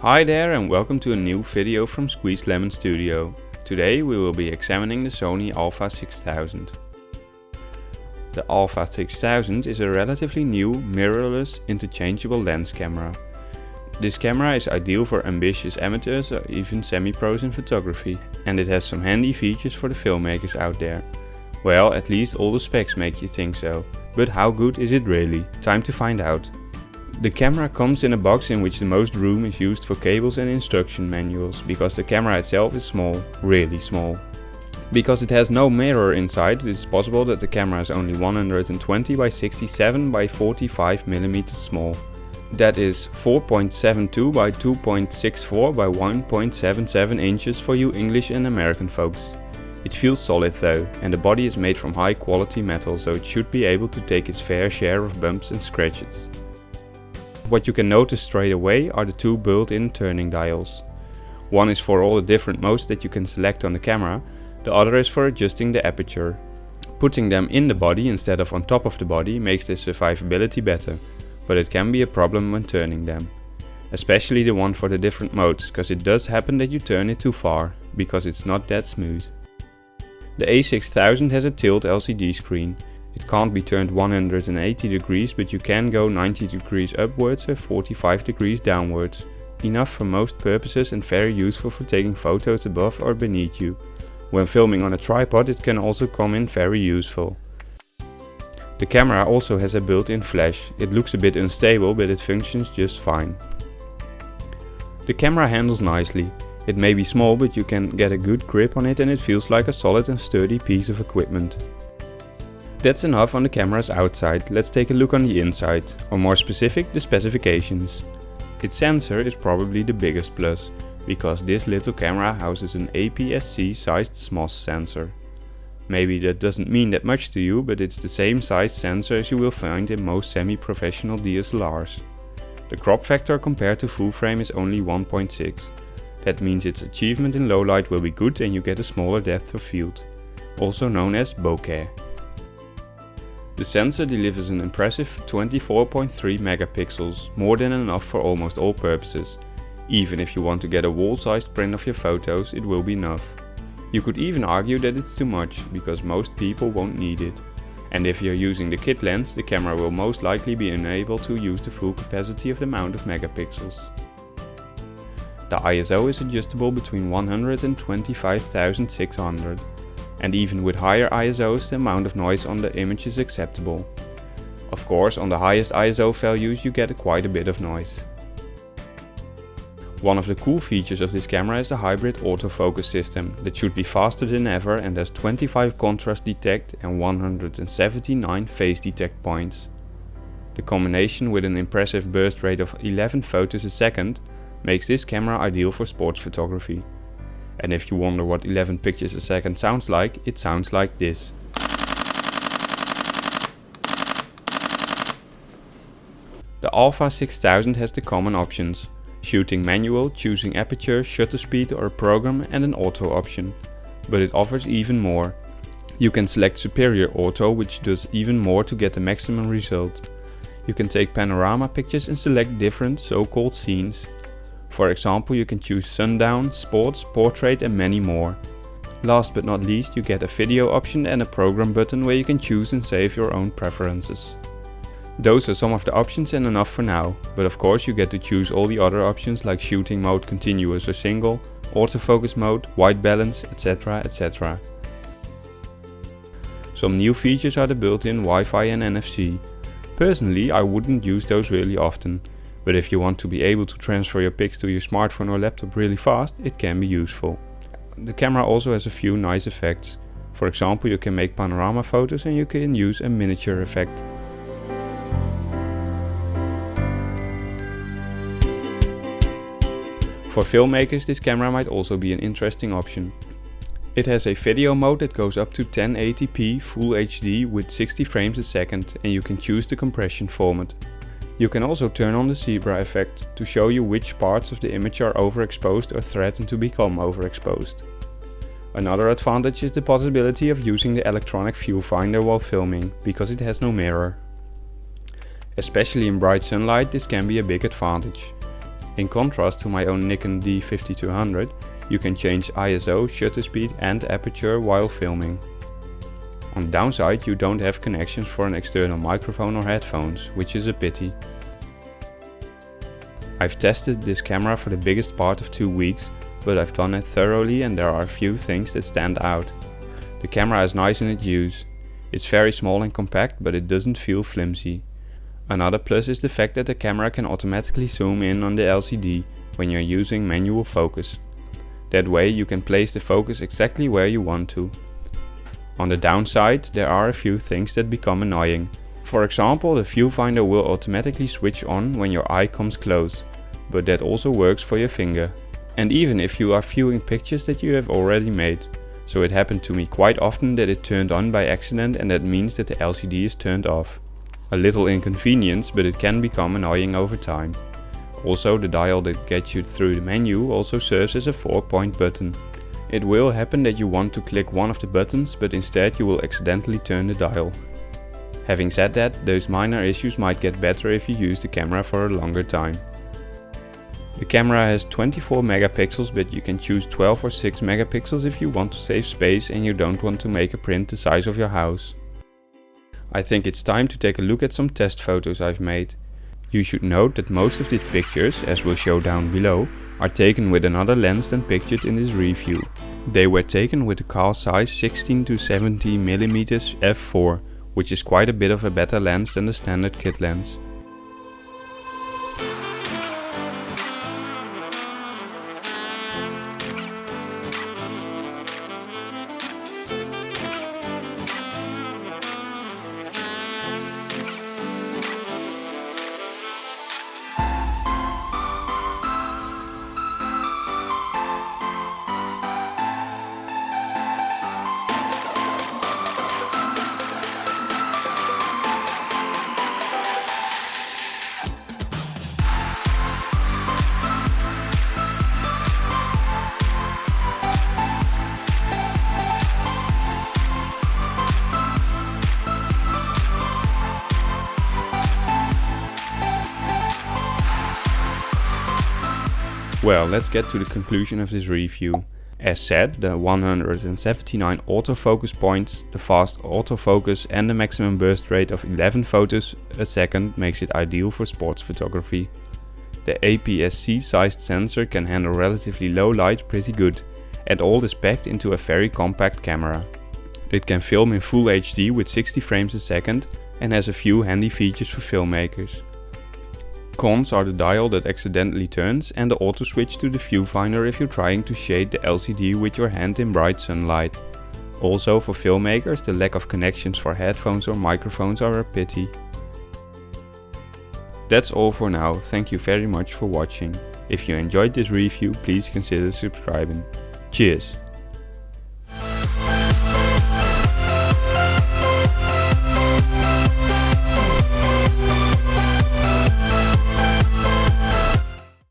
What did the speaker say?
Hi there and welcome to a new video from Squeezed Lemon Studio. Today we will be examining the Sony Alpha 6000. The Alpha 6000 is a relatively new mirrorless interchangeable lens camera. This camera is ideal for ambitious amateurs or even semi-pros in photography, and it has some handy features for the filmmakers out there. Well, at least all the specs make you think so. But how good is it really? Time to find out. The camera comes in a box in which the most room is used for cables and instruction manuals, because the camera itself is small, really small. Because it has no mirror inside, it is possible that the camera is only 120 by 67 by 45 mm small. That is 4.72 by 2.64 by 1.77 inches for you English and American folks. It feels solid though, and the body is made from high quality metal, so it should be able to take its fair share of bumps and scratches. What you can notice straight away are the two built-in turning dials. One is for all the different modes that you can select on the camera, the other is for adjusting the aperture. Putting them in the body instead of on top of the body makes the survivability better, but it can be a problem when turning them. Especially the one for the different modes, cause it does happen that you turn it too far, because it's not that smooth. The A6000 has a tilt LCD screen. It can't be turned 180 degrees, but you can go 90 degrees upwards and 45 degrees downwards. Enough for most purposes and very useful for taking photos above or beneath you. When filming on a tripod it can also come in very useful. The camera also has a built-in flash. It looks a bit unstable, but it functions just fine. The camera handles nicely. It may be small, but you can get a good grip on it and it feels like a solid and sturdy piece of equipment. That's enough on the camera's outside. Let's take a look on the inside, or more specific, the specifications. Its sensor is probably the biggest plus, because this little camera houses an aps-c sized SMOS sensor. Maybe that doesn't mean that much to you, but it's the same size sensor as you will find in most semi-professional DSLRs. The crop factor compared to full frame is only 1.6. That means its achievement in low light will be good and you get a smaller depth of field, also known as bokeh. The sensor delivers an impressive 24.3 megapixels, more than enough for almost all purposes. Even if you want to get a wall-sized print of your photos, it will be enough. You could even argue that it's too much, because most people won't need it. And if you're using the kit lens, the camera will most likely be unable to use the full capacity of the amount of megapixels. The ISO is adjustable between 100 and 25,600. And even with higher ISOs, the amount of noise on the image is acceptable. Of course, on the highest ISO values you get quite a bit of noise. One of the cool features of this camera is the hybrid autofocus system that should be faster than ever and has 25 contrast detect and 179 phase detect points. The combination with an impressive burst rate of 11 photos a second makes this camera ideal for sports photography. And if you wonder what 11 pictures a second sounds like, it sounds like this. The Alpha 6000 has the common options: shooting manual, choosing aperture, shutter speed or a program, and an auto option. But it offers even more. You can select superior auto, which does even more to get the maximum result. You can take panorama pictures and select different so-called scenes. For example, you can choose sundown, sports, portrait and many more. Last but not least, you get a video option and a program button where you can choose and save your own preferences. Those are some of the options and enough for now, but of course you get to choose all the other options like shooting mode, continuous or single, autofocus mode, white balance, etc, etc. Some new features are the built-in Wi-Fi and NFC. Personally, I wouldn't use those really often. But if you want to be able to transfer your pics to your smartphone or laptop really fast, it can be useful. The camera also has a few nice effects. For example, you can make panorama photos and you can use a miniature effect. For filmmakers, this camera might also be an interesting option. It has a video mode that goes up to 1080p Full HD with 60 frames a second, and you can choose the compression format. You can also turn on the zebra effect to show you which parts of the image are overexposed or threaten to become overexposed. Another advantage is the possibility of using the electronic viewfinder while filming, because it has no mirror. Especially in bright sunlight, this can be a big advantage. In contrast to my own Nikon D5200, you can change ISO, shutter speed and aperture while filming. On the downside, you don't have connections for an external microphone or headphones, which is a pity. I've tested this camera for the biggest part of 2 weeks, but I've done it thoroughly and there are a few things that stand out. The camera is nice in its use. It's very small and compact, but it doesn't feel flimsy. Another plus is the fact that the camera can automatically zoom in on the LCD when you're using manual focus. That way you can place the focus exactly where you want to. On the downside, there are a few things that become annoying. For example, the viewfinder will automatically switch on when your eye comes close, but that also works for your finger. And even if you are viewing pictures that you have already made. So it happened to me quite often that it turned on by accident, and that means that the LCD is turned off. A little inconvenience, but it can become annoying over time. Also, the dial that gets you through the menu also serves as a 4-point button. It will happen that you want to click one of the buttons, but instead you will accidentally turn the dial. Having said that, those minor issues might get better if you use the camera for a longer time. The camera has 24 megapixels, but you can choose 12 or 6 megapixels if you want to save space and you don't want to make a print the size of your house. I think it's time to take a look at some test photos I've made. You should note that most of these pictures, as we'll show down below, are taken with another lens than pictured in this review. They were taken with the car size 16 to 70mm f4, which is quite a bit of a better lens than the standard kit lens. Well, let's get to the conclusion of this review. As said, the 179 autofocus points, the fast autofocus and the maximum burst rate of 11 photos a second makes it ideal for sports photography. The aps-c sized sensor can handle relatively low light pretty good, and all is packed into a very compact camera. It can film in Full HD with 60 frames a second and has a few handy features for filmmakers. Cons are the dial that accidentally turns and the auto switch to the viewfinder if you're trying to shade the LCD with your hand in bright sunlight. Also, for filmmakers, the lack of connections for headphones or microphones are a pity. That's all for now. Thank you very much for watching. If you enjoyed this review, please consider subscribing. Cheers!